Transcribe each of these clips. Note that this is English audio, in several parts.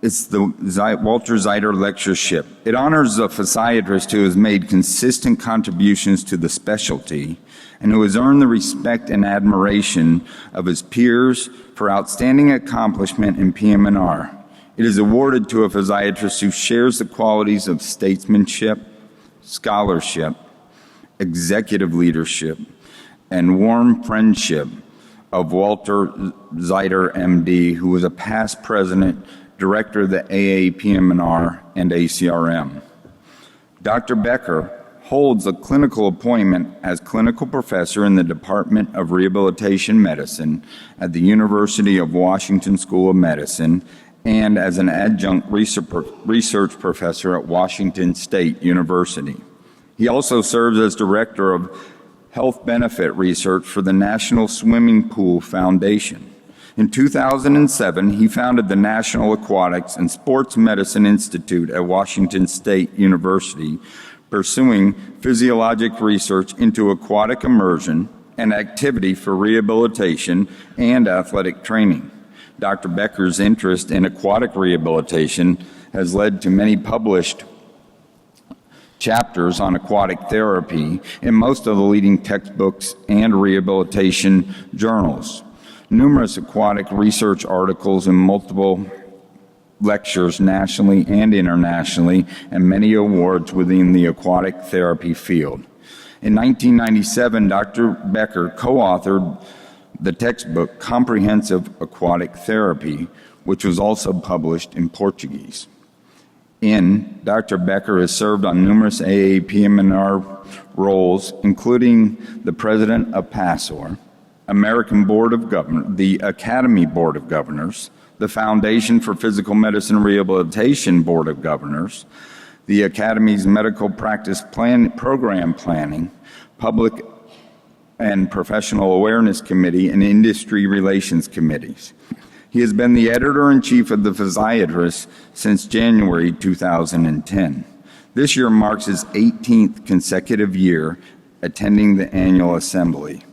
It's the Walter Zeiter Lectureship. It honors a physiatrist who has made consistent contributions to the specialty and who has earned the respect and admiration of his peers for outstanding accomplishment in PM&R. It is awarded to a physiatrist who shares the qualities of statesmanship, scholarship, executive leadership, and warm friendship of Walter Zeiter, MD, who was a past president, director of the AAPM&R and ACRM. Dr. Becker holds a clinical appointment as clinical professor in the Department of Rehabilitation Medicine at the University of Washington School of Medicine and as an adjunct research professor at Washington State University. He also serves as director of health benefit research for the National Swimming Pool Foundation. In 2007, he founded the National Aquatics and Sports Medicine Institute at Washington State University, pursuing physiologic research into aquatic immersion and activity for rehabilitation and athletic training. Dr. Becker's interest in aquatic rehabilitation has led to many published chapters on aquatic therapy in most of the leading textbooks and rehabilitation journals, numerous aquatic research articles and multiple lectures nationally and internationally, and many awards within the aquatic therapy field. In 1997, Dr. Becker co-authored the textbook Comprehensive Aquatic Therapy, which was also published in Portuguese. Dr. Becker has served on numerous AAPM&R roles, including the president of PASOR, American Board of Governors, the Academy Board of Governors, the Foundation for Physical Medicine Rehabilitation Board of Governors, the Academy's Medical Practice Program Planning, Public and Professional Awareness Committee, and Industry Relations Committees. He has been the editor-in-chief of the Physiatrist since January 2010. This year marks his 18th consecutive year attending the annual assembly.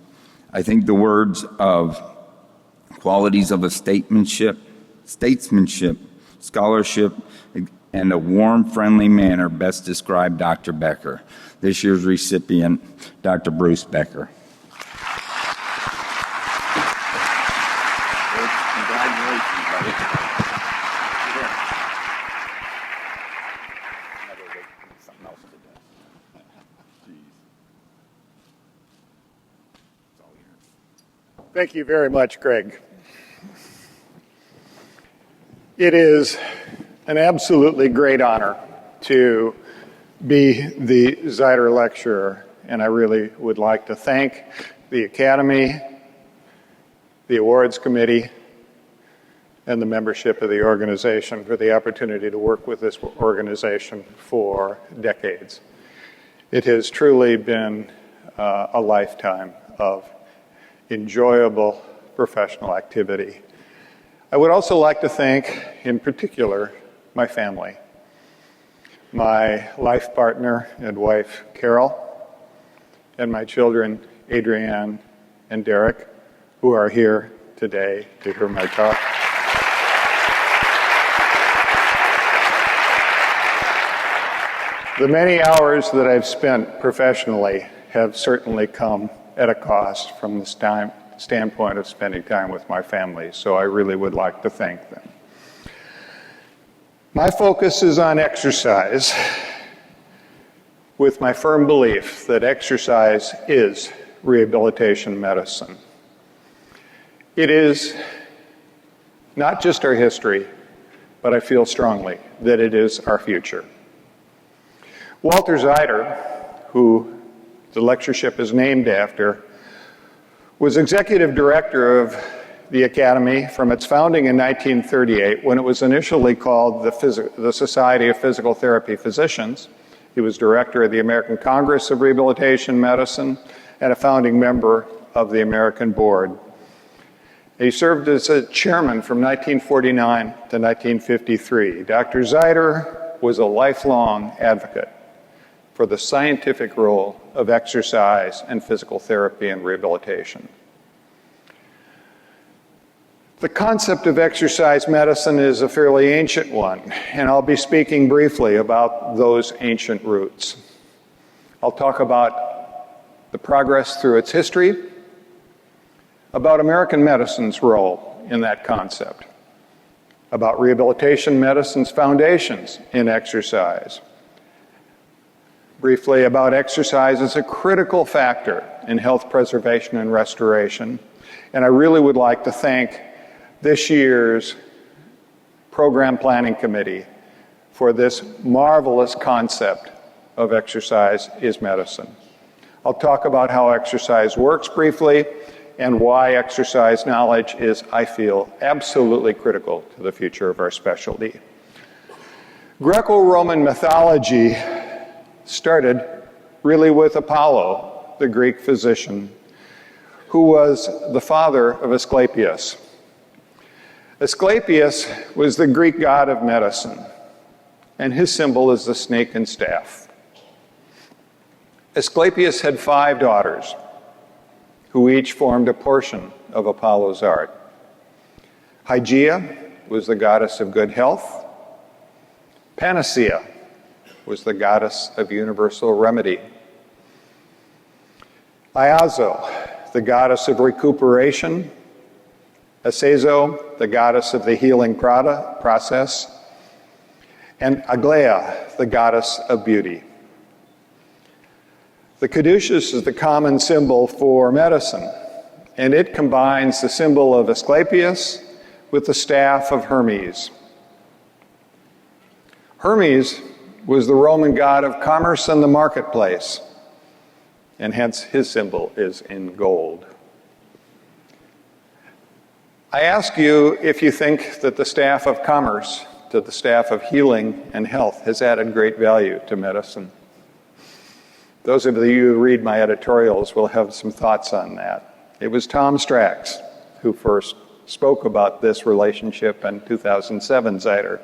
I think the words of qualities of a statesmanship, scholarship, and a warm, friendly manner best describe Dr. Becker. This year's recipient, Dr. Bruce Becker. Congratulations, buddy. Something else to do. Thank you very much, Greg. It is an absolutely great honor to be the Zeiter Lecturer, and I really would like to thank the Academy, the Awards Committee, and the membership of the organization for the opportunity to work with this organization for decades. It has truly been a lifetime of enjoyable professional activity. I would also like to thank, in particular, my family, my life partner and wife, Carol, and my children, Adrienne and Derek, who are here today to hear my talk. The many hours that I've spent professionally have certainly come at a cost from the standpoint of spending time with my family, so I really would like to thank them. My focus is on exercise, with my firm belief that exercise is rehabilitation medicine. It is not just our history, but I feel strongly that it is our future. Walter Zeiter, who the lectureship is named after, was executive director of the Academy from its founding in 1938, when it was initially called the Society of Physical Therapy Physicians. He was director of the American Congress of Rehabilitation Medicine and a founding member of the American Board. He served as a chairman from 1949 to 1953. Dr. Zeiter was a lifelong advocate for the scientific role of exercise and physical therapy and rehabilitation. The concept of exercise medicine is a fairly ancient one, and I'll be speaking briefly about those ancient roots. I'll talk about the progress through its history, about American medicine's role in that concept, about rehabilitation medicine's foundations in exercise, briefly about exercise as a critical factor in health preservation and restoration, and I really would like to thank this year's Program Planning Committee for this marvelous concept of exercise is medicine. I'll talk about how exercise works briefly and why exercise knowledge is, I feel, absolutely critical to the future of our specialty. Greco-Roman mythology started really with Apollo, the Greek physician, who was the father of Asclepius. Asclepius was the Greek god of medicine, and his symbol is the snake and staff. Asclepius had 5 daughters, who each formed a portion of Apollo's art. Hygeia was the goddess of good health. Panacea was the goddess of universal remedy. Iazo, the goddess of recuperation. Asazo, the goddess of the healing process, and Aglaia, the goddess of beauty. The caduceus is the common symbol for medicine, and it combines the symbol of Asclepius with the staff of Hermes. Hermes was the Roman god of commerce and the marketplace, and hence his symbol is in gold. I ask you if you think that the staff of commerce to the staff of healing and health has added great value to medicine. Those of you who read my editorials will have some thoughts on that. It was Tom Strax who first spoke about this relationship in 2007 Zeiter.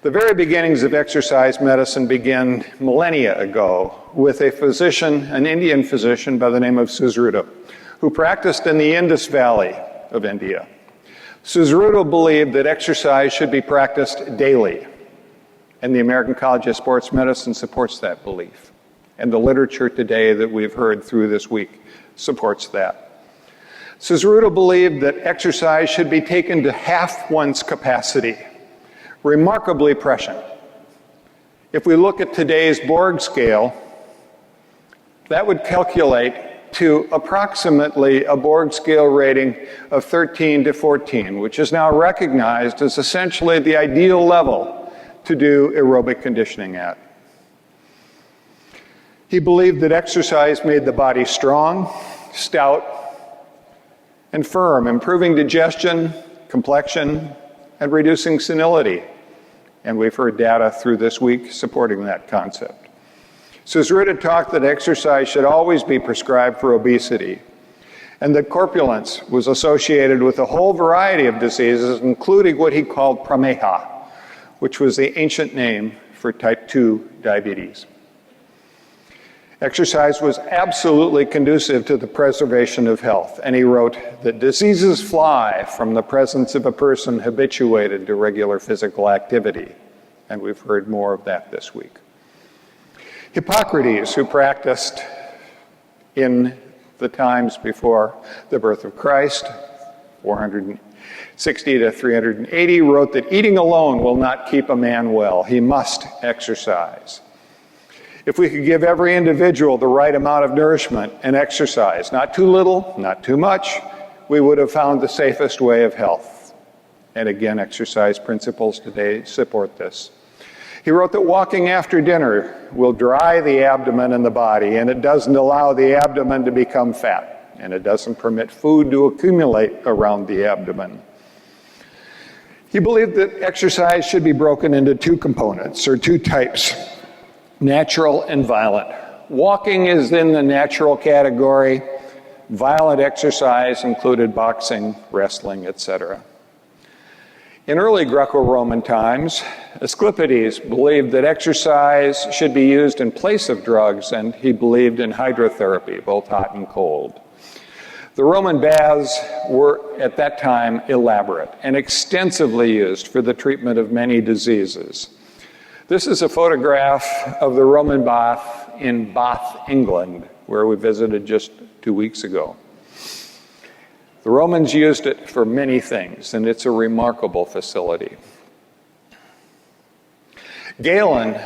The very beginnings of exercise medicine began millennia ago with a physician, an Indian physician by the name of Sushruta, who practiced in the Indus Valley of India. Sushruta believed that exercise should be practiced daily, and the American College of Sports Medicine supports that belief. And the literature today that we've heard through this week supports that. Sushruta believed that exercise should be taken to half one's capacity, remarkably prescient. If we look at today's Borg scale, that would calculate to approximately a Borg scale rating of 13 to 14, which is now recognized as essentially the ideal level to do aerobic conditioning at. He believed that exercise made the body strong, stout, and firm, improving digestion, complexion, and reducing senility. And we've heard data through this week supporting that concept. Sushruta taught that exercise should always be prescribed for obesity, and that corpulence was associated with a whole variety of diseases, including what he called prameha, which was the ancient name for type 2 diabetes. Exercise was absolutely conducive to the preservation of health, and he wrote that diseases fly from the presence of a person habituated to regular physical activity, and we've heard more of that this week. Hippocrates, who practiced in the times before the birth of Christ, 460 to 380, wrote that eating alone will not keep a man well. He must exercise. If we could give every individual the right amount of nourishment and exercise, not too little, not too much, we would have found the safest way of health. And again, exercise principles today support this. He wrote that walking after dinner will dry the abdomen and the body, and it doesn't allow the abdomen to become fat, and it doesn't permit food to accumulate around the abdomen. He believed that exercise should be broken into 2 components, or 2 types, natural and violent. Walking is in the natural category. Violent exercise included boxing, wrestling, etc. In early Greco-Roman times, Asclepius believed that exercise should be used in place of drugs, and he believed in hydrotherapy, both hot and cold. The Roman baths were, at that time, elaborate and extensively used for the treatment of many diseases. This is a photograph of the Roman bath in Bath, England, where we visited just 2 weeks ago. The Romans used it for many things, and it's a remarkable facility. Galen,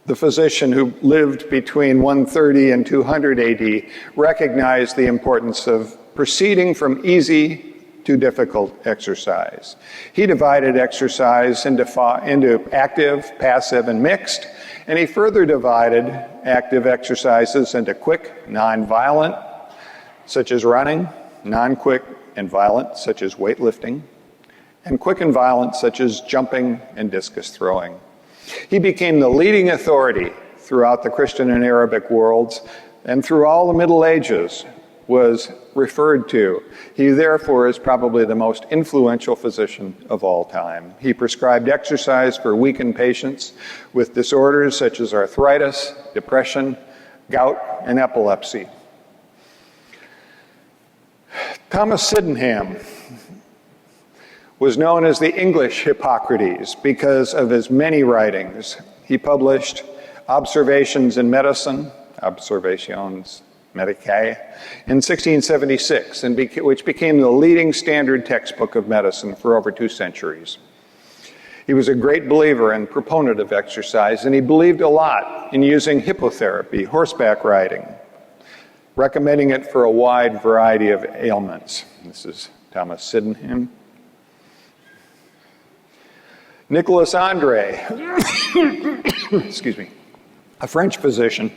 the physician who lived between 130 and 200 AD, recognized the importance of proceeding from easy to difficult exercise. He divided exercise into active, passive, and mixed, and he further divided active exercises into quick, non-violent, such as running, non-quick and violent, such as weightlifting, and quick and violent, such as jumping and discus throwing. He became the leading authority throughout the Christian and Arabic worlds, and through all the Middle Ages was referred to. He therefore is probably the most influential physician of all time. He prescribed exercise for weakened patients with disorders such as arthritis, depression, gout, and epilepsy. Thomas Sydenham was known as the English Hippocrates because of his many writings. He published Observations in Medicine, Observations Medicae, in 1676, which became the leading standard textbook of medicine for over 2 centuries. He was a great believer and proponent of exercise, and he believed a lot in using hippotherapy, horseback riding, recommending it for a wide variety of ailments. This is Thomas Sydenham. Nicolas André, excuse me, a French physician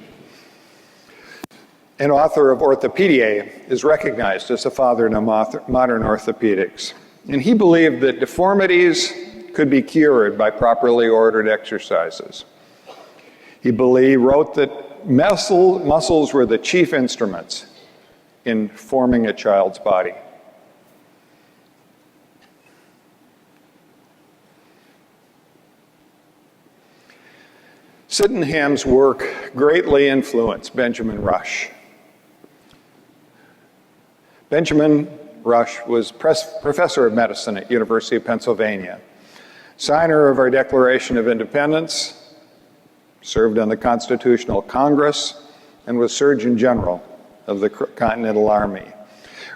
and author of Orthopediae, is recognized as the father of modern orthopedics. And he believed that deformities could be cured by properly ordered exercises. He wrote that muscles were the chief instruments in forming a child's body. Sydenham's work greatly influenced Benjamin Rush. Benjamin Rush was professor of medicine at University of Pennsylvania, signer of our Declaration of Independence, served on the Constitutional Congress, and was Surgeon General of the Continental Army.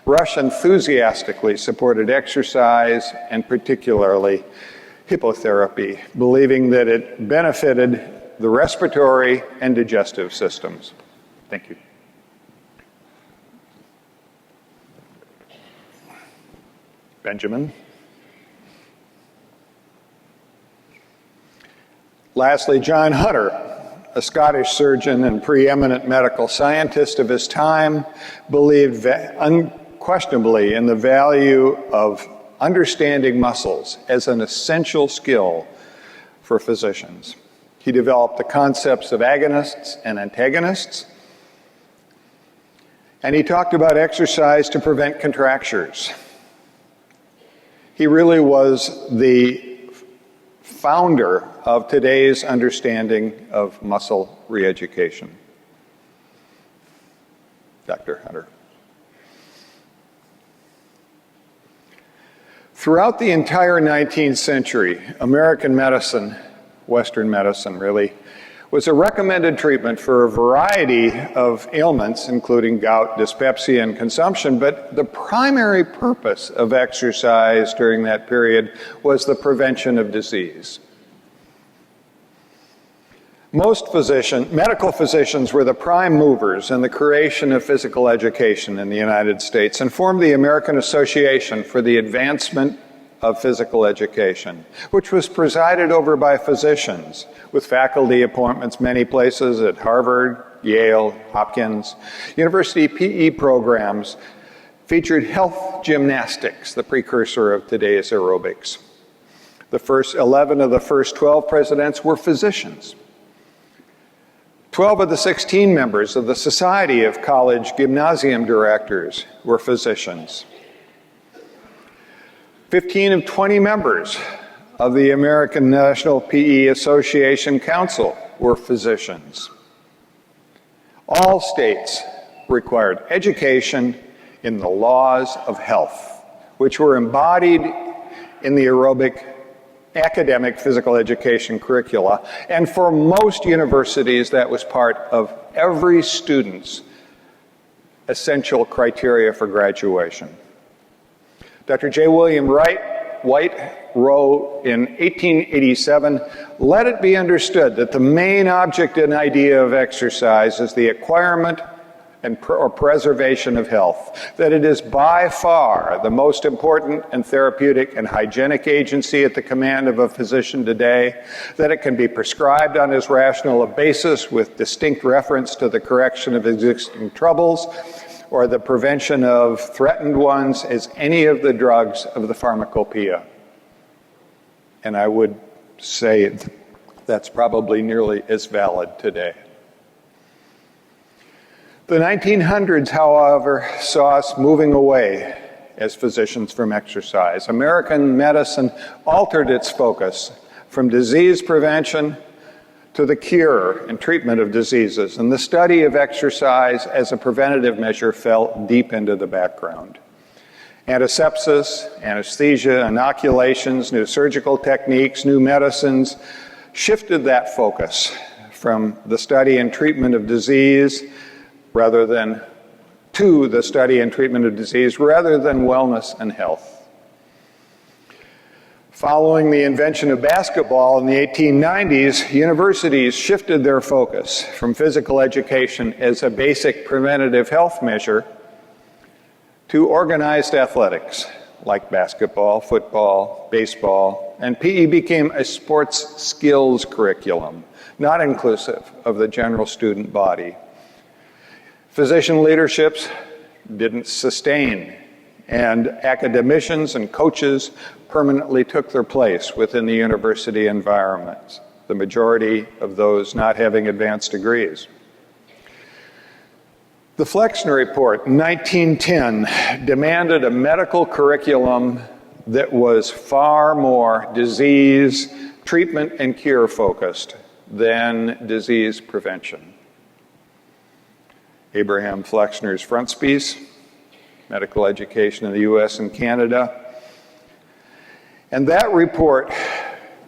Rush enthusiastically supported exercise and particularly hippotherapy, believing that it benefited the respiratory and digestive systems. Thank you. Benjamin. Lastly, John Hunter, a Scottish surgeon and preeminent medical scientist of his time, believed unquestionably in the value of understanding muscles as an essential skill for physicians. He developed the concepts of agonists and antagonists, and he talked about exercise to prevent contractures. He really was the founder of today's understanding of muscle reeducation. Dr. Hunter. Throughout the entire 19th century, American medicine, Western medicine really, was a recommended treatment for a variety of ailments, including gout, dyspepsia, and consumption, but the primary purpose of exercise during that period was the prevention of disease. Most medical physicians were the prime movers in the creation of physical education in the United States and formed the American Association for the Advancement of Physical Education, which was presided over by physicians with faculty appointments many places at Harvard, Yale, Hopkins. University PE programs featured health gymnastics, the precursor of today's aerobics. The first 11 of the first 12 presidents were physicians. 12 of the 16 members of the Society of College Gymnasium Directors were physicians. 15 of 20 members of the American National PE Association Council were physicians. All states required education in the laws of health, which were embodied in the aerobic academic physical education curricula. And for most universities, that was part of every student's essential criteria for graduation. Dr. J. William White wrote in 1887, "Let it be understood that the main object and idea of exercise is the acquirement or preservation of health, that it is by far the most important and therapeutic and hygienic agency at the command of a physician today, that it can be prescribed on as rational a basis with distinct reference to the correction of existing troubles or the prevention of threatened ones as any of the drugs of the pharmacopoeia." And I would say that's probably nearly as valid today. The 1900s, however, saw us moving away as physicians from exercise. American medicine altered its focus from disease prevention to the cure and treatment of diseases, and the study of exercise as a preventative measure fell deep into the background. Antisepsis, anesthesia, inoculations, new surgical techniques, new medicines shifted that focus from the study and treatment of disease to the study and treatment of disease rather than wellness and health. Following the invention of basketball in the 1890s, universities shifted their focus from physical education as a basic preventative health measure to organized athletics like basketball, football, baseball, and PE became a sports skills curriculum, not inclusive of the general student body. Physician leaderships didn't sustain, and academicians and coaches permanently took their place within the university environments, the majority of those not having advanced degrees. The Flexner Report in 1910 demanded a medical curriculum that was far more disease treatment and cure focused than disease prevention. Abraham Flexner's frontispiece, Medical Education in the U.S. and Canada. And that report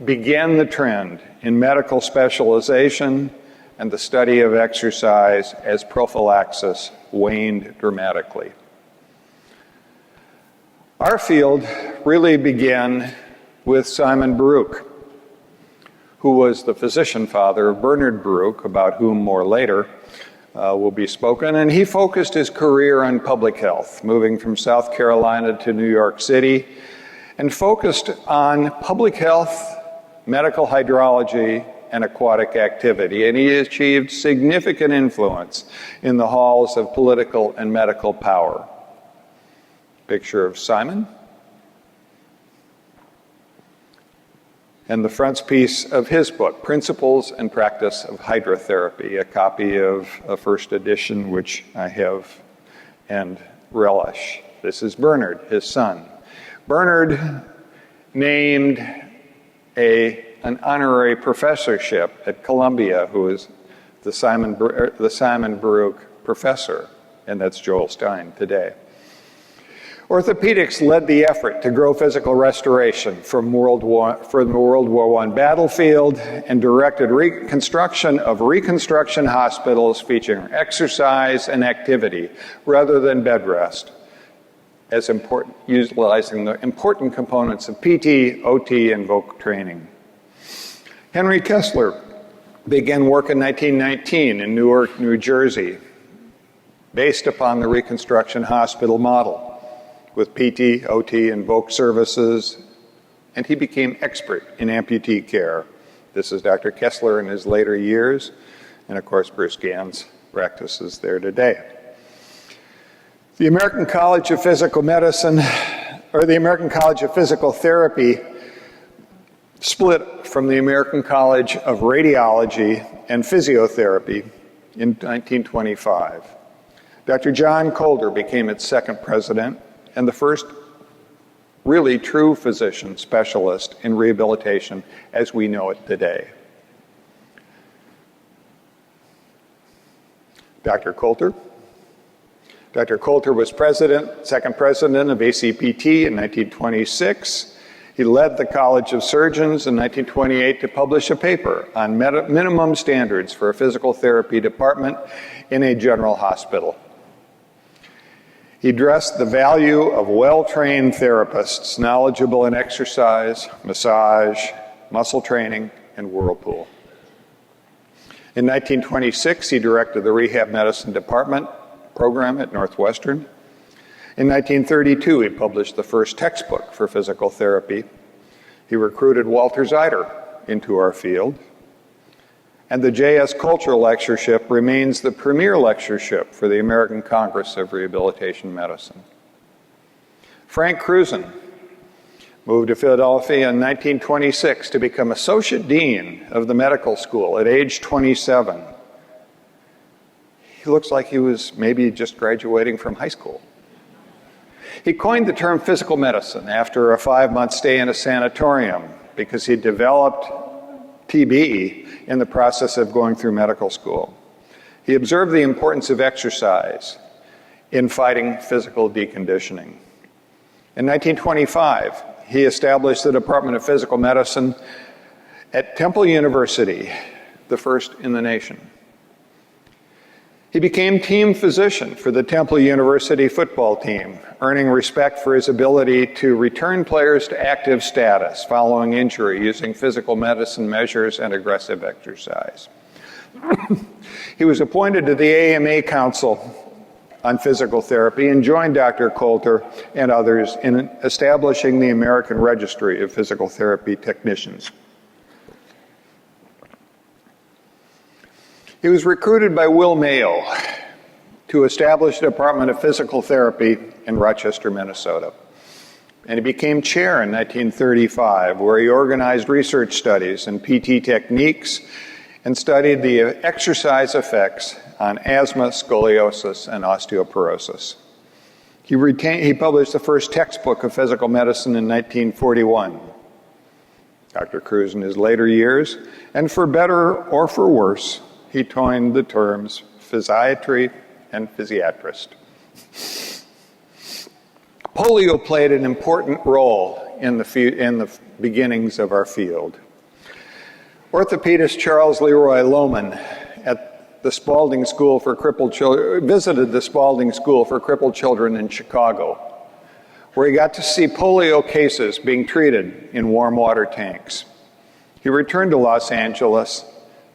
began the trend in medical specialization and the study of exercise as prophylaxis waned dramatically. Our field really began with Simon Baruch, who was the physician father of Bernard Baruch, about whom more later will be spoken, and he focused his career on public health, moving from South Carolina to New York City, and focused on public health, medical hydrology, and aquatic activity, and he achieved significant influence in the halls of political and medical power. Picture of Simon. And the frontispiece of his book, Principles and Practice of Hydrotherapy, a copy of a first edition which I have and relish. This is Bernard, his son. Bernard named an honorary professorship at Columbia, who is the Simon Baruch professor, and that's Joel Stein today. Orthopedics led the effort to grow physical restoration from the World War I battlefield and directed reconstruction of reconstruction hospitals featuring exercise and activity rather than bed rest, as important, utilizing the important components of PT, OT, and voc training. Henry Kessler began work in 1919 in Newark, New Jersey, based upon the reconstruction hospital model, with PT, OT, and voc services, and he became expert in amputee care. This is Dr. Kessler in his later years, and of course Bruce Gans practices there today. The American College of Physical Medicine, or the American College of Physical Therapy, split from the American College of Radiology and Physiotherapy in 1925. Dr. John Colder became its second president and the first really true physician specialist in rehabilitation as we know it today. Dr. Coulter Dr. Coulter was second president of ACPT in 1926. He led the College of Surgeons in 1928 to publish a paper on minimum standards for a physical therapy department in a general hospital. He addressed the value of well-trained therapists knowledgeable in exercise, massage, muscle training, and whirlpool. In 1926, he directed the Rehab Medicine Department program at Northwestern. In 1932, he published the first textbook for physical therapy. He recruited Walter Zeiter into our field. And the J.S. Cultural Lectureship remains the premier lectureship for the American Congress of Rehabilitation Medicine. Frank Krusen moved to Philadelphia in 1926 to become Associate Dean of the Medical School at age 27. He looks like he was maybe just graduating from high school. He coined the term physical medicine after a 5-month stay in a sanatorium because he developed TB in the process of going through medical school. He observed the importance of exercise in fighting physical deconditioning. In 1925, he established the Department of Physical Medicine at Temple University, the first in the nation. He became team physician for the Temple University football team, earning respect for his ability to return players to active status following injury using physical medicine measures and aggressive exercise. He was appointed to the AMA Council on Physical Therapy and joined Dr. Coulter and others in establishing the American Registry of Physical Therapy Technicians. He was recruited by Will Mayo to establish the Department of Physical Therapy in Rochester, Minnesota. And he became chair in 1935, where he organized research studies in PT techniques and studied the exercise effects on asthma, scoliosis, and osteoporosis. He published the first textbook of physical medicine in 1941. Dr. Cruz in his later years, and for better or for worse, he coined the terms physiatry and physiatrist. Polio played an important role in the beginnings of our field. Orthopedist Charles Leroy Lohman at the Spalding School for Crippled Children visited the Spalding School for Crippled Children in Chicago, where he got to see polio cases being treated in warm water tanks. He returned to Los Angeles,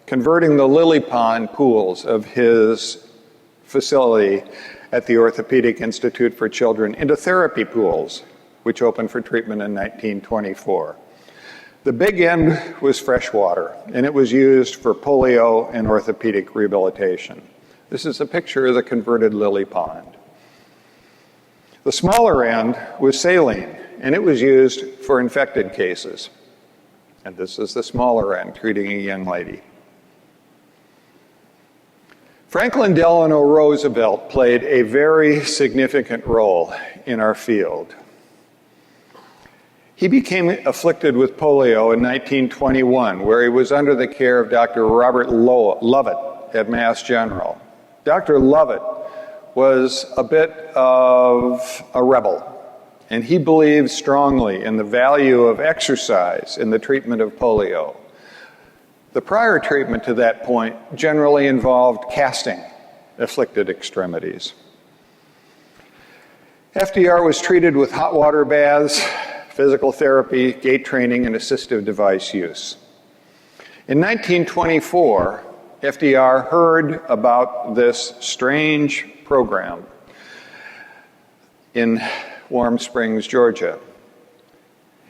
converting the lily pond pools of his facility at the Orthopedic Institute for Children into therapy pools, which opened for treatment in 1924. The big end was fresh water, and it was used for polio and orthopedic rehabilitation. This is a picture of the converted lily pond. The smaller end was saline, and it was used for infected cases. And this is the smaller end, treating a young lady. Franklin Delano Roosevelt played a very significant role in our field. He became afflicted with polio in 1921, where he was under the care of Dr. Robert Lovett at Mass General. Dr. Lovett was a bit of a rebel, and he believed strongly in the value of exercise in the treatment of polio. The prior treatment to that point generally involved casting afflicted extremities. FDR was treated with hot water baths, physical therapy, gait training, and assistive device use. In 1924, FDR heard about this strange program in Warm Springs, Georgia,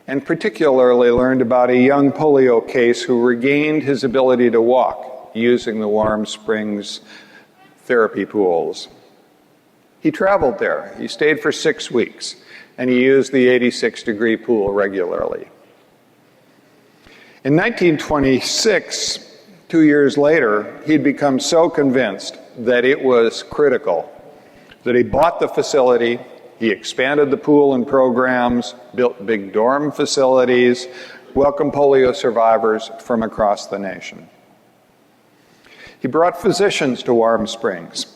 and particularly learned about a young polio case who regained his ability to walk using the Warm Springs therapy pools. He traveled there. He stayed for 6 weeks, and he used the 86-degree pool regularly. In 1926, 2 years later, he'd become so convinced that it was critical that he bought the facility. He expanded the pool and programs, built big dorm facilities, welcomed polio survivors from across the nation. He brought physicians to Warm Springs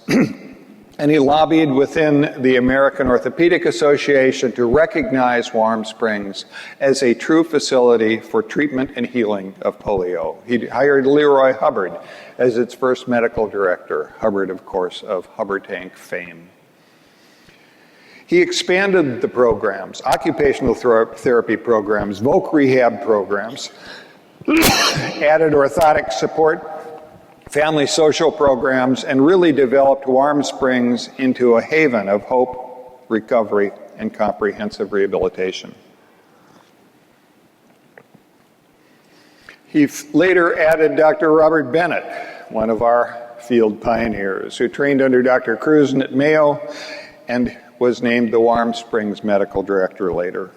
and he lobbied within the American Orthopedic Association to recognize Warm Springs as a true facility for treatment and healing of polio. He hired Leroy Hubbard as its first medical director, Hubbard, of course, of Hubbard Tank fame. He expanded the programs, occupational therapy programs, voc rehab programs, added orthotic support, family social programs, and really developed Warm Springs into a haven of hope, recovery, and comprehensive rehabilitation. He later added Dr. Robert Bennett, one of our field pioneers, who trained under Dr. Cruzen at Mayo and was named the Warm Springs Medical Director later.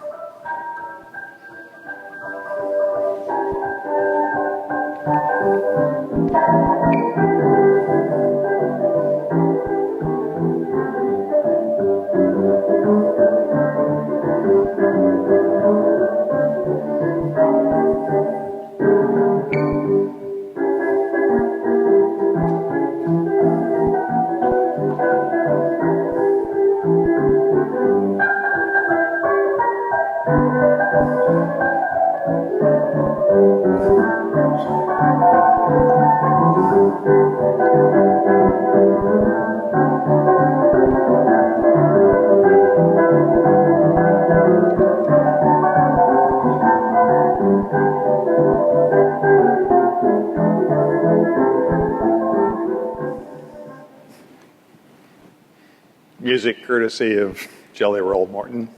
Music courtesy of Jelly Roll Morton.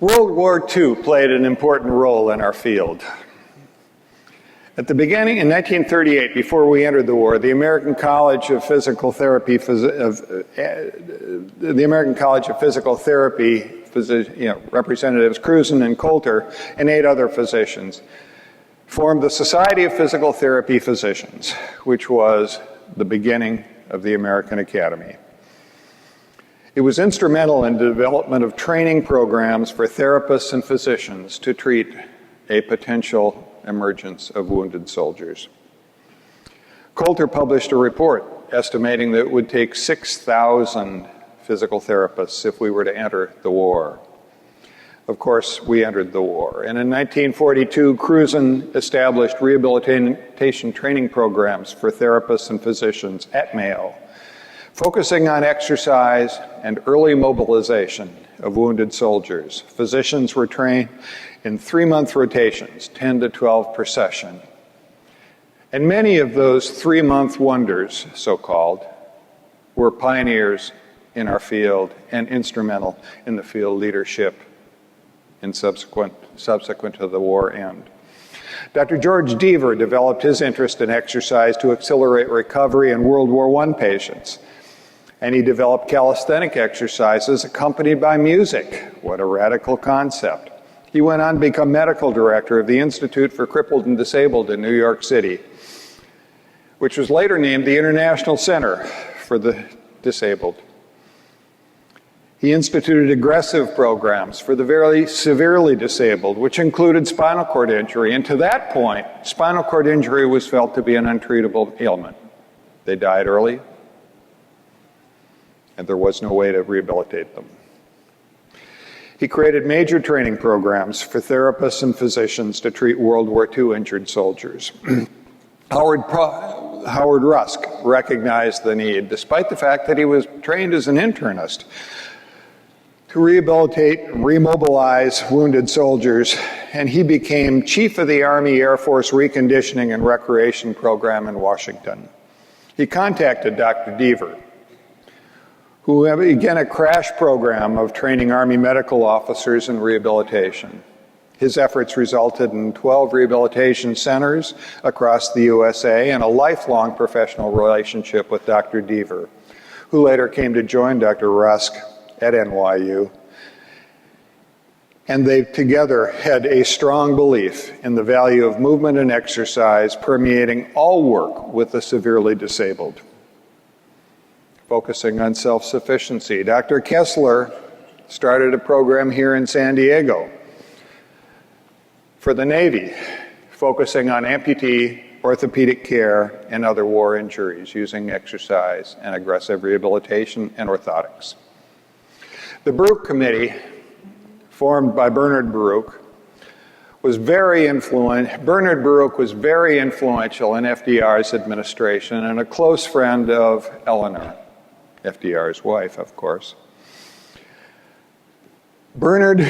World War II played an important role in our field. At the beginning, in 1938, before we entered the war, the American College of Physical Therapy, Representatives Cruzen and Coulter, and 8 other physicians, formed the Society of Physical Therapy Physicians, which was the beginning of the American Academy. It was instrumental in the development of training programs for therapists and physicians to treat a potential emergence of wounded soldiers. Coulter published a report estimating that it would take 6,000 physical therapists if we were to enter the war. Of course, we entered the war. And in 1942, Cruzen established rehabilitation training programs for therapists and physicians at Mayo, focusing on exercise and early mobilization of wounded soldiers. Physicians were trained in 3-month rotations, 10 to 12 per session. And many of those 3-month wonders, so-called, were pioneers in our field and instrumental in the field leadership in subsequent to the war end. Dr. George Deaver developed his interest in exercise to accelerate recovery in World War I patients. And he developed calisthenic exercises accompanied by music. What a radical concept. He went on to become medical director of the Institute for Crippled and Disabled in New York City, which was later named the International Center for the Disabled. He instituted aggressive programs for the very severely disabled, which included spinal cord injury. And to that point, spinal cord injury was felt to be an untreatable ailment. They died early, and there was no way to rehabilitate them. He created major training programs for therapists and physicians to treat World War II injured soldiers. Howard Rusk recognized the need, despite the fact that he was trained as an internist, to rehabilitate and remobilize wounded soldiers, and he became chief of the Army Air Force Reconditioning and Recreation Program in Washington. He contacted Dr. Deaver, who began a crash program of training Army medical officers in rehabilitation. His efforts resulted in 12 rehabilitation centers across the USA and a lifelong professional relationship with Dr. Deaver, who later came to join Dr. Rusk at NYU. And they together had a strong belief in the value of movement and exercise permeating all work with the severely disabled. Focusing on self-sufficiency, Dr. Kessler started a program here in San Diego for the Navy, focusing on amputee orthopedic care, and other war injuries using exercise and aggressive rehabilitation and orthotics. The BARUCH committee, formed by Bernard Baruch, was very influential. Bernard Baruch was very influential in FDR's administration and a close friend of Eleanor, FDR's wife, of course. Bernard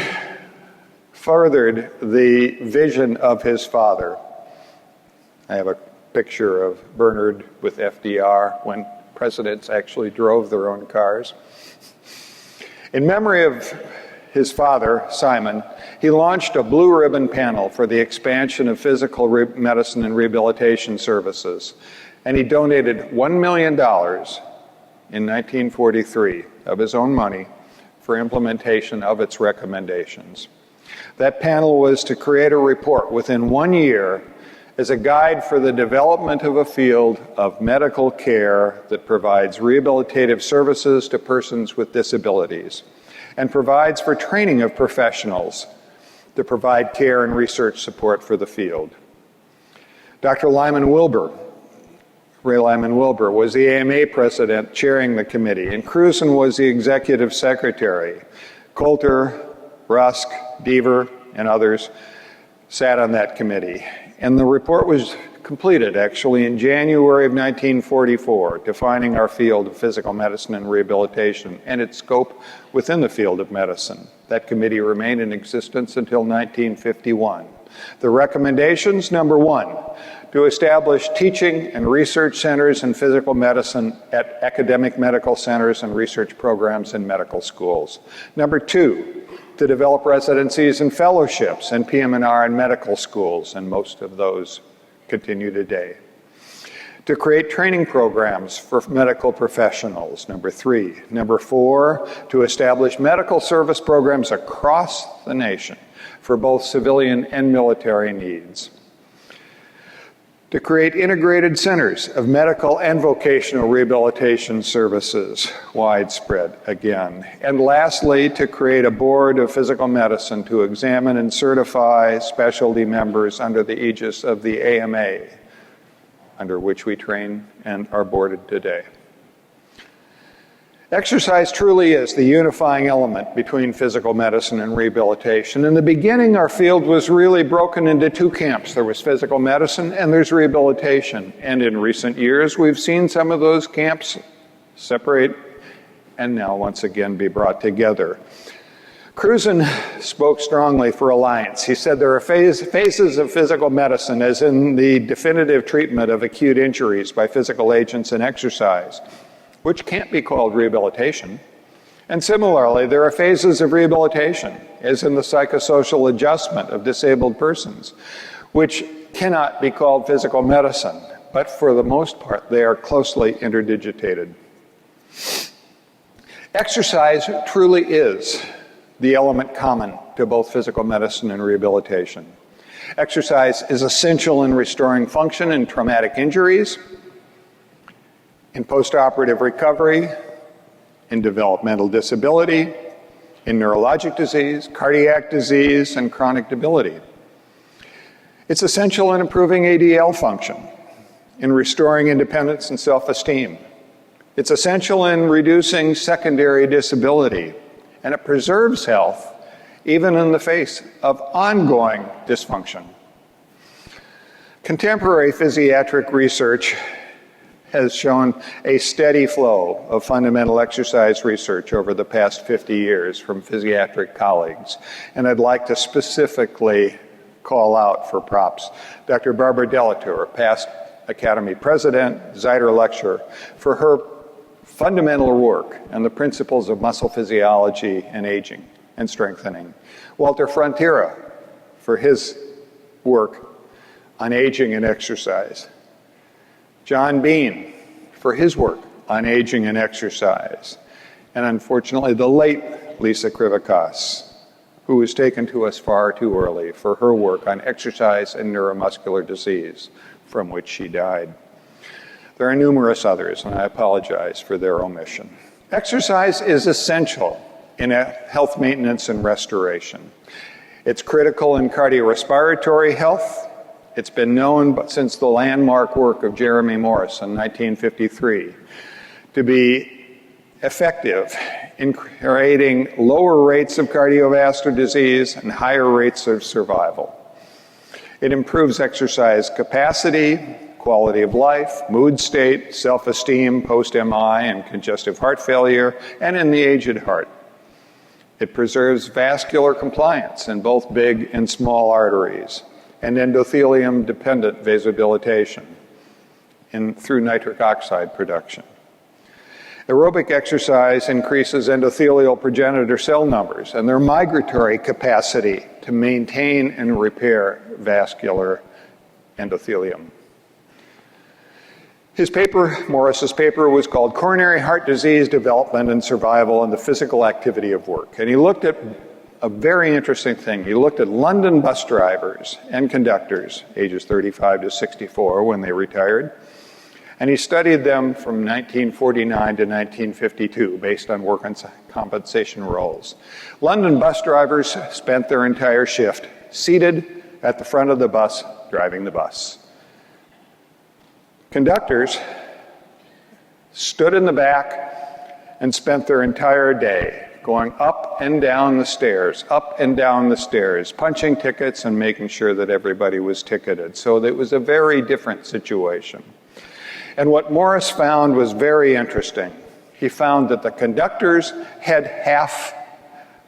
furthered the vision of his father. I have a picture of Bernard with FDR when presidents actually drove their own cars. In memory of his father, Simon, he launched a blue ribbon panel for the expansion of physical medicine and rehabilitation services, and he donated $1 million in 1943 of his own money for implementation of its recommendations. That panel was to create a report within 1 year as a guide for the development of a field of medical care that provides rehabilitative services to persons with disabilities and provides for training of professionals to provide care and research support for the field. Dr. Ray Lyman Wilbur, was the AMA president chairing the committee, and Cruzen was the executive secretary. Coulter, Rusk, Deaver, and others sat on that committee. And the report was completed actually in January of 1944, defining our field of physical medicine and rehabilitation and its scope within the field of medicine. That committee remained in existence until 1951. The recommendations: number one, to establish teaching and research centers in physical medicine at academic medical centers and research programs in medical schools. Number two, to develop residencies and fellowships in PM&R and medical schools, and most of those continue today. To create training programs for medical professionals, number three. Number four, to establish medical service programs across the nation for both civilian and military needs. To create integrated centers of medical and vocational rehabilitation services, widespread again. And lastly, to create a board of physical medicine to examine and certify specialty members under the aegis of the AMA, under which we train and are boarded today. Exercise truly is the unifying element between physical medicine and rehabilitation. In the beginning, our field was really broken into two camps. There was physical medicine and there's rehabilitation. And in recent years, we've seen some of those camps separate and now once again be brought together. Cruzen spoke strongly for alliance. He said there are phases of physical medicine, as in the definitive treatment of acute injuries by physical agents and exercise, which can't be called rehabilitation. And similarly, there are phases of rehabilitation, as in the psychosocial adjustment of disabled persons, which cannot be called physical medicine, but for the most part, they are closely interdigitated. Exercise truly is the element common to both physical medicine and rehabilitation. Exercise is essential in restoring function in traumatic injuries, in postoperative recovery, in developmental disability, in neurologic disease, cardiac disease, and chronic debility. It's essential in improving ADL function, in restoring independence and self-esteem. It's essential in reducing secondary disability, and it preserves health even in the face of ongoing dysfunction. Contemporary physiatric research has shown a steady flow of fundamental exercise research over the past 50 years from physiatric colleagues. And I'd like to specifically call out for props Dr. Barbara Delatour, past Academy President, Zeiter Lecturer, for her fundamental work on the principles of muscle physiology and aging and strengthening. Walter Frontiera for his work on aging and exercise. John Bean for his work on aging and exercise. And unfortunately, the late Lisa Krivikas, who was taken to us far too early for her work on exercise and neuromuscular disease, from which she died. There are numerous others, and I apologize for their omission. Exercise is essential in health maintenance and restoration. It's critical in cardiorespiratory health, It's been known since the landmark work of Jeremy Morris in 1953 to be effective in creating lower rates of cardiovascular disease and higher rates of survival. It improves exercise capacity, quality of life, mood state, self-esteem post-MI and congestive heart failure, and in the aged heart. It preserves vascular compliance in both big and small arteries and endothelium-dependent vasodilatation through nitric oxide production. Aerobic exercise increases endothelial progenitor cell numbers and their migratory capacity to maintain and repair vascular endothelium. Morris's paper was called Coronary Heart Disease Development and Survival and the Physical Activity of Work. And he looked at a very interesting thing. He looked at London bus drivers and conductors, ages 35 to 64 when they retired. And he studied them from 1949 to 1952 based on work and compensation roles. London bus drivers spent their entire shift seated at the front of the bus, driving the bus. Conductors stood in the back and spent their entire day going up and down the stairs, punching tickets and making sure that everybody was ticketed. So it was a very different situation. And what Morris found was very interesting. He found that the conductors had half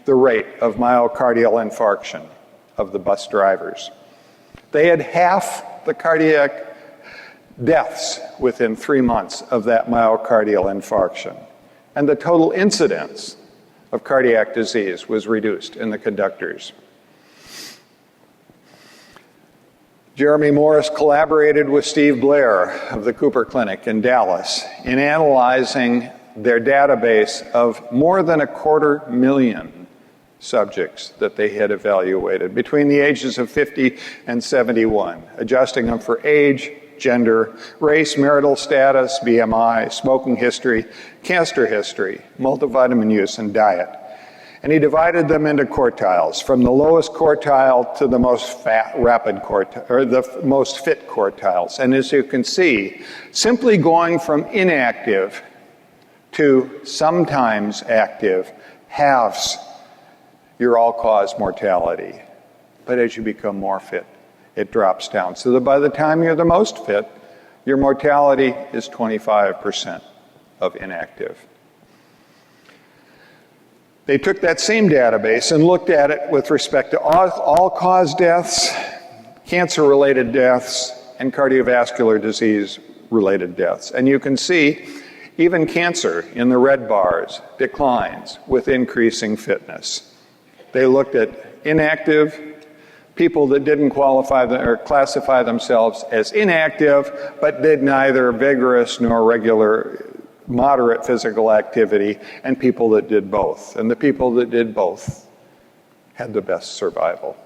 the rate of myocardial infarction of the bus drivers. They had half the cardiac deaths within 3 months of that myocardial infarction. And the total incidence of cardiac disease was reduced in the conductors. Jeremy Morris collaborated with Steve Blair of the Cooper Clinic in Dallas in analyzing their database of more than 250,000 subjects that they had evaluated between the ages of 50 and 71, adjusting them for age, gender, race, marital status, BMI, smoking history, cancer history, multivitamin use, and diet. And he divided them into quartiles, from the lowest quartile to the most the most fit quartiles. And as you can see, simply going from inactive to sometimes active halves your all-cause mortality. But as you become more fit, it drops down. So that by the time you're the most fit, your mortality is 25% of inactive. They took that same database and looked at it with respect to all-cause deaths, cancer-related deaths, and cardiovascular disease-related deaths. And you can see even cancer in the red bars declines with increasing fitness. They looked at inactive, people that didn't qualify or classify themselves as inactive, but did neither vigorous nor regular moderate physical activity, and people that did both. And the people that did both had the best survival.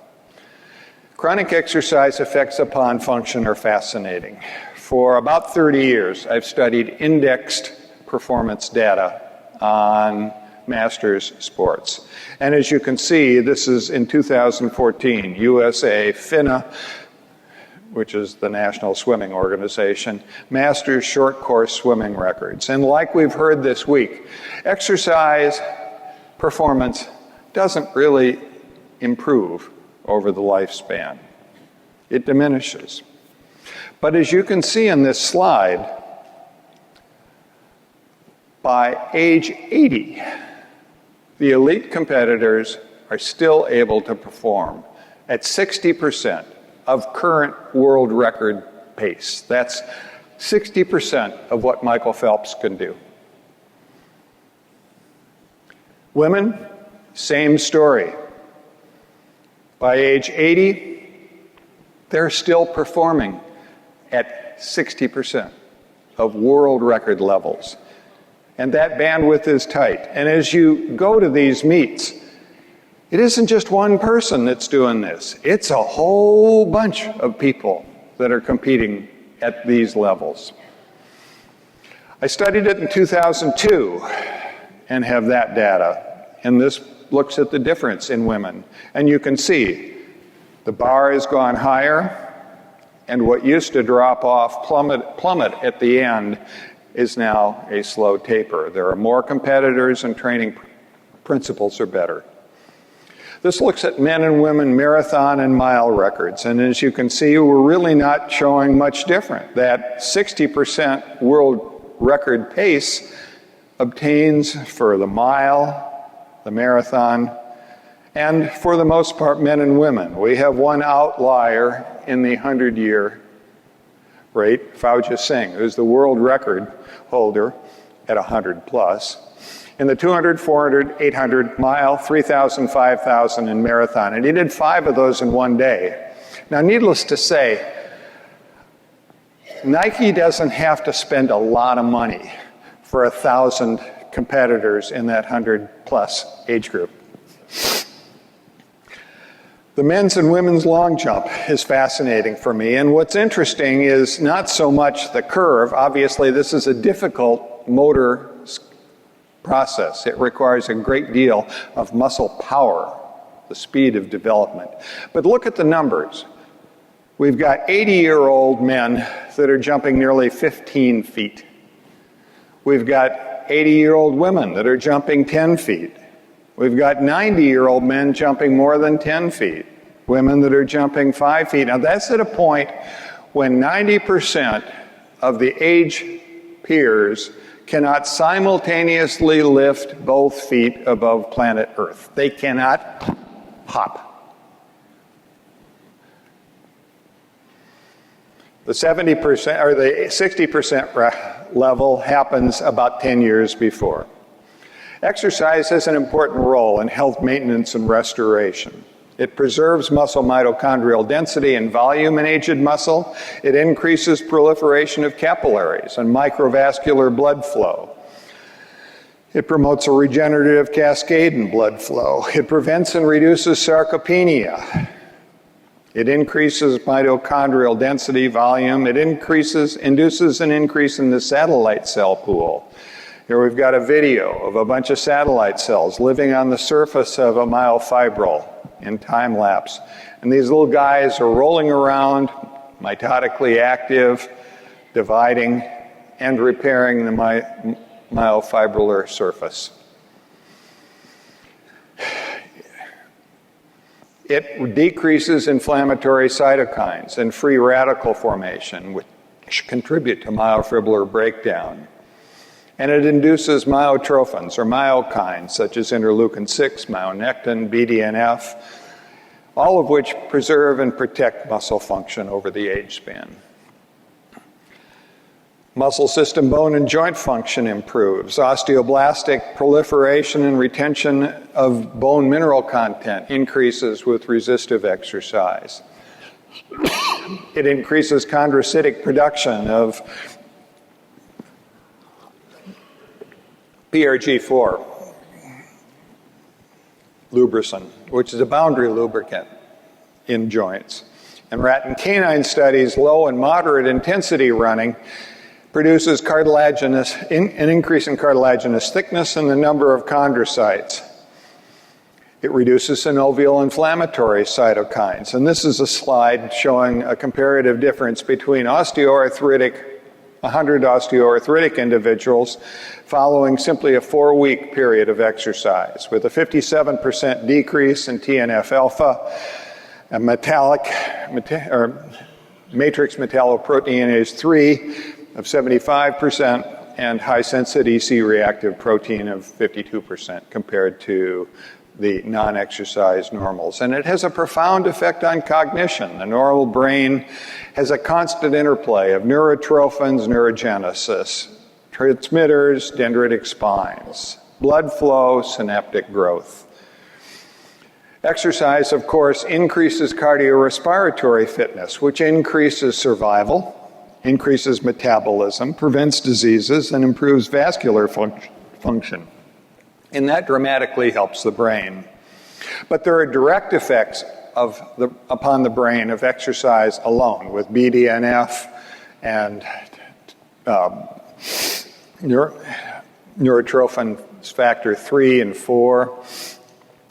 Chronic exercise effects upon function are fascinating. For about 30 years, I've studied indexed performance data on masters sports. And as you can see, this is in 2014, USA, FINA, which is the National Swimming Organization, Masters short course swimming records. And like we've heard this week, exercise performance doesn't really improve over the lifespan. It diminishes. But as you can see in this slide, by age 80, the elite competitors are still able to perform at 60% of current world record pace. That's 60% of what Michael Phelps can do. Women, same story. By age 80, they're still performing at 60% of world record levels. And that bandwidth is tight. And as you go to these meets, it isn't just one person that's doing this. It's a whole bunch of people that are competing at these levels. I studied it in 2002 and have that data. And this looks at the difference in women. And you can see the bar has gone higher And what used to drop off, plummet at the end, is now a slow taper. There are more competitors and training principles are better. This looks at men and women marathon and mile records. And as you can see, we're really not showing much different. That 60% world record pace obtains for the mile, the marathon, and for the most part, men and women. We have one outlier in the 100-year rate, Fauja Singh, who's the world record holder at 100 plus. In the 200, 400, 800 mile, 3,000, 5,000 and marathon. And he did 5 of those in one day. Now, needless to say, Nike doesn't have to spend a lot of money for 1,000 competitors in that 100-plus age group. The men's and women's long jump is fascinating for me, and what's interesting is not so much the curve. Obviously, this is a difficult motor process. It requires a great deal of muscle power, the speed of development. But look at the numbers. We've got 80-year-old men that are jumping nearly 15 feet. We've got 80-year-old women that are jumping 10 feet. We've got 90-year-old men jumping more than 10 feet. Women that are jumping 5 feet. Now that's at a point when 90% of the age peers cannot simultaneously lift both feet above planet Earth. They cannot hop. The 70% or the 60% level happens about 10 years before. Exercise has an important role in health maintenance and restoration. It preserves muscle mitochondrial density and volume in aged muscle. It increases proliferation of capillaries and microvascular blood flow. It promotes a regenerative cascade in blood flow. It prevents and reduces sarcopenia. It increases mitochondrial density, volume. It induces an increase in the satellite cell pool. Here we've got a video of a bunch of satellite cells living on the surface of a myofibril in time lapse. And these little guys are rolling around, mitotically active, dividing and repairing the myofibrillar surface. It decreases inflammatory cytokines and free radical formation, which contribute to myofibrillar breakdown. And it induces myotrophins or myokines, such as interleukin-6, myonectin, BDNF, all of which preserve and protect muscle function over the age span. Muscle system, bone, and joint function improves. Osteoblastic proliferation and retention of bone mineral content increases with resistive exercise. It increases chondrocytic production of PRG4, lubricin, which is a boundary lubricant in joints. And rat and canine studies, low and moderate intensity running produces an increase in cartilaginous thickness and the number of chondrocytes. It reduces synovial inflammatory cytokines. And this is a slide showing a comparative difference between 100 osteoarthritic individuals following simply a 4-week period of exercise, with a 57% decrease in TNF-alpha, a matrix metalloproteinase 3 of 75%, and high-sensitivity C-reactive protein of 52% compared to the non-exercise normals. And it has a profound effect on cognition. The normal brain has a constant interplay of neurotrophins, neurogenesis, transmitters, dendritic spines, blood flow, synaptic growth. Exercise, of course, increases cardiorespiratory fitness, which increases survival, increases metabolism, prevents diseases, and improves vascular function. And that dramatically helps the brain. But there are direct effects upon the brain of exercise alone, with BDNF and neurotrophin factor 3 and 4,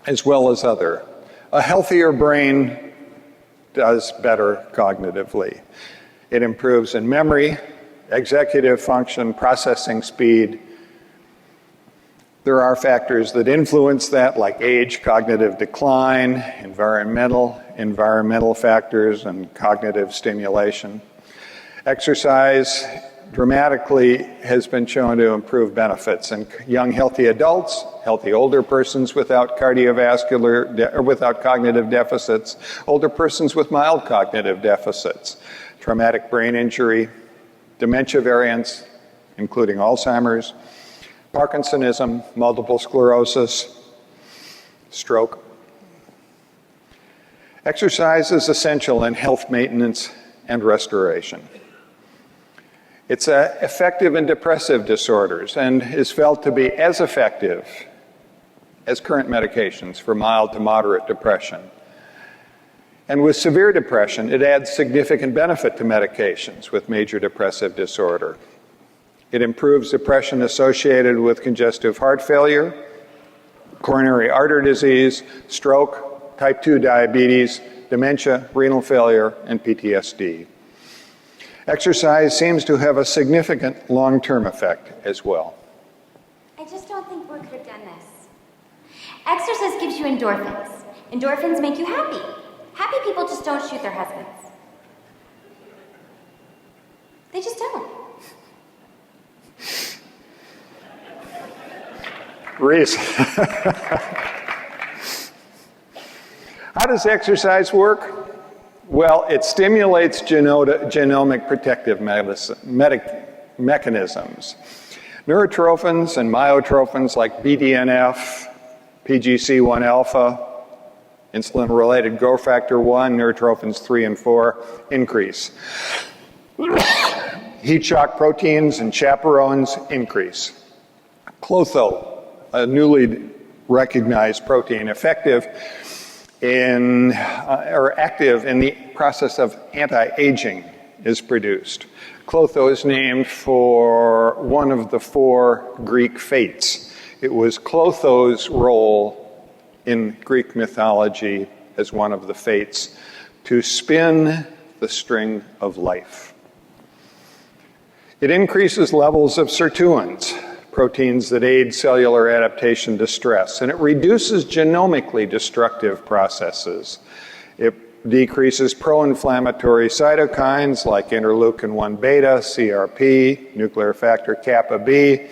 as well as other. A healthier brain does better cognitively. It improves in memory, executive function, processing speed. There are factors that influence that, like age, cognitive decline, environmental factors, and cognitive stimulation. Exercise dramatically has been shown to improve benefits in young, healthy adults, healthy older persons without without cognitive deficits, older persons with mild cognitive deficits, traumatic brain injury, dementia variants, including Alzheimer's, Parkinsonism, multiple sclerosis, stroke. Exercise is essential in health maintenance and restoration. It's effective in depressive disorders and is felt to be as effective as current medications for mild to moderate depression. And with severe depression, it adds significant benefit to medications with major depressive disorder. It improves depression associated with congestive heart failure, coronary artery disease, stroke, type 2 diabetes, dementia, renal failure, and PTSD. Exercise seems to have a significant long-term effect as well. I just don't think we could have done this. Exercise gives you endorphins. Endorphins make you happy. Happy people just don't shoot their husbands. They just don't. Reese. How does exercise work? Well, it stimulates genomic protective mechanisms. Neurotrophins and myotrophins like BDNF, PGC1 alpha, insulin-related growth factor 1, neurotrophins 3 and 4 increase. Heat shock proteins and chaperones increase. Clotho, a newly recognized protein, active in the process of anti-aging, is produced. Clotho is named for one of the 4 Greek fates. It was Clotho's role in Greek mythology as one of the fates to spin the string of life. It increases levels of sirtuins, proteins that aid cellular adaptation to stress, and it reduces genomically destructive processes. It decreases pro-inflammatory cytokines like interleukin-1 beta, CRP, nuclear factor kappa B,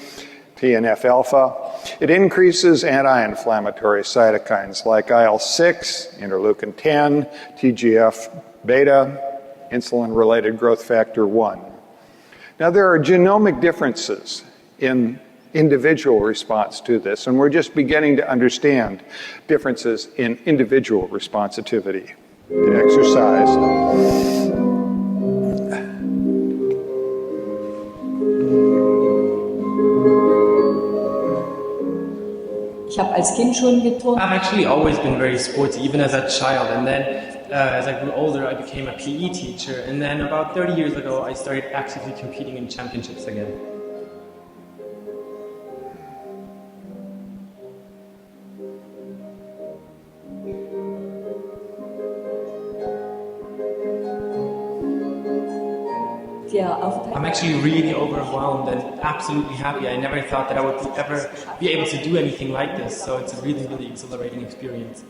TNF-alpha. It increases anti-inflammatory cytokines like IL-6, interleukin-10, TGF-beta, insulin-related growth factor 1. Now, there are genomic differences in individual response to this, and we're just beginning to understand differences in individual responsivity to exercise. I've actually always been very sporty, even as a child, and then as I grew older, I became a PE teacher, and then about 30 years ago, I started actively competing in championships again. I'm actually really overwhelmed and absolutely happy. I never thought that I would ever be able to do anything like this, so it's a really, really exhilarating experience.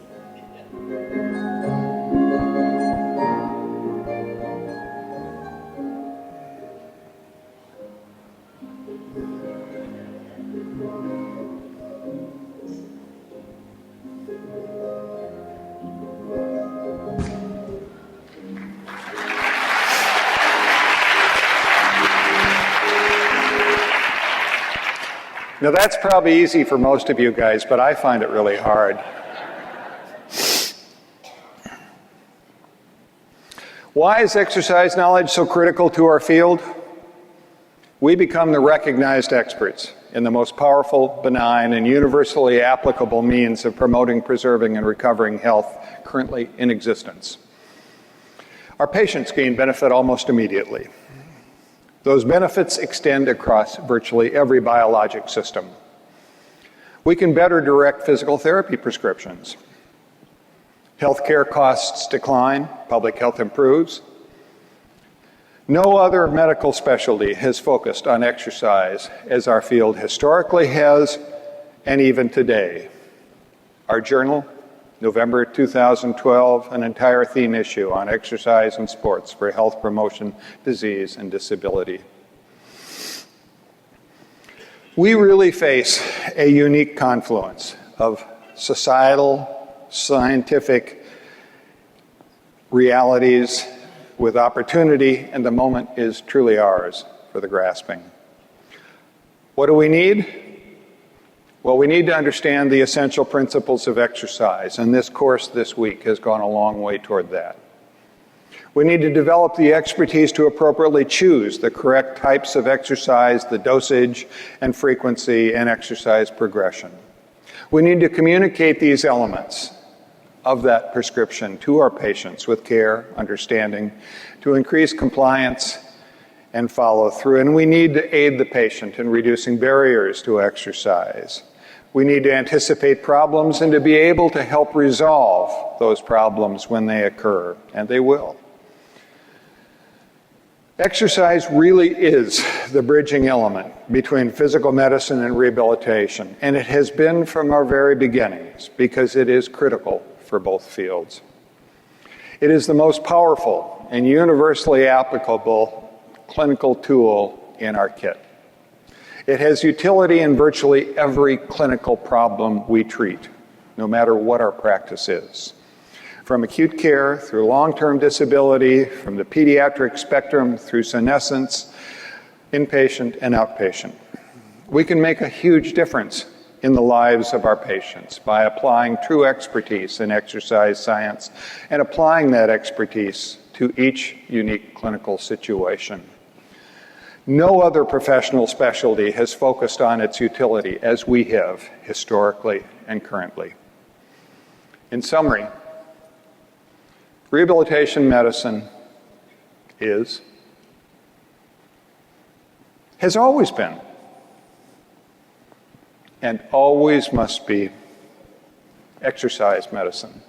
Now that's probably easy for most of you guys, but I find it really hard. Why is exercise knowledge so critical to our field? We become the recognized experts in the most powerful, benign, and universally applicable means of promoting, preserving, and recovering health currently in existence. Our patients gain benefit almost immediately. Those benefits extend across virtually every biologic system. We can better direct physical therapy prescriptions. Healthcare costs decline, public health improves. No other medical specialty has focused on exercise as our field historically has, and even today. Our journal, November 2012, an entire theme issue on exercise and sports for health promotion, disease, and disability. We really face a unique confluence of societal, scientific realities with opportunity, and the moment is truly ours for the grasping. What do we need? Well, we need to understand the essential principles of exercise, and this course this week has gone a long way toward that. We need to develop the expertise to appropriately choose the correct types of exercise, the dosage and frequency, and exercise progression. We need to communicate these elements of that prescription to our patients with care, understanding, to increase compliance and follow through. And we need to aid the patient in reducing barriers to exercise. We need to anticipate problems and to be able to help resolve those problems when they occur, and they will. Exercise really is the bridging element between physical medicine and rehabilitation, and it has been from our very beginnings because it is critical for both fields. It is the most powerful and universally applicable clinical tool in our kit. It has utility in virtually every clinical problem we treat, no matter what our practice is. From acute care through long-term disability, from the pediatric spectrum through senescence, inpatient and outpatient. We can make a huge difference in the lives of our patients by applying true expertise in exercise science and applying that expertise to each unique clinical situation. No other professional specialty has focused on its utility as we have historically and currently. In summary, rehabilitation medicine has always been, and always must be, exercise medicine.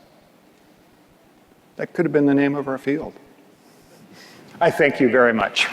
That could have been the name of our field. I thank you very much.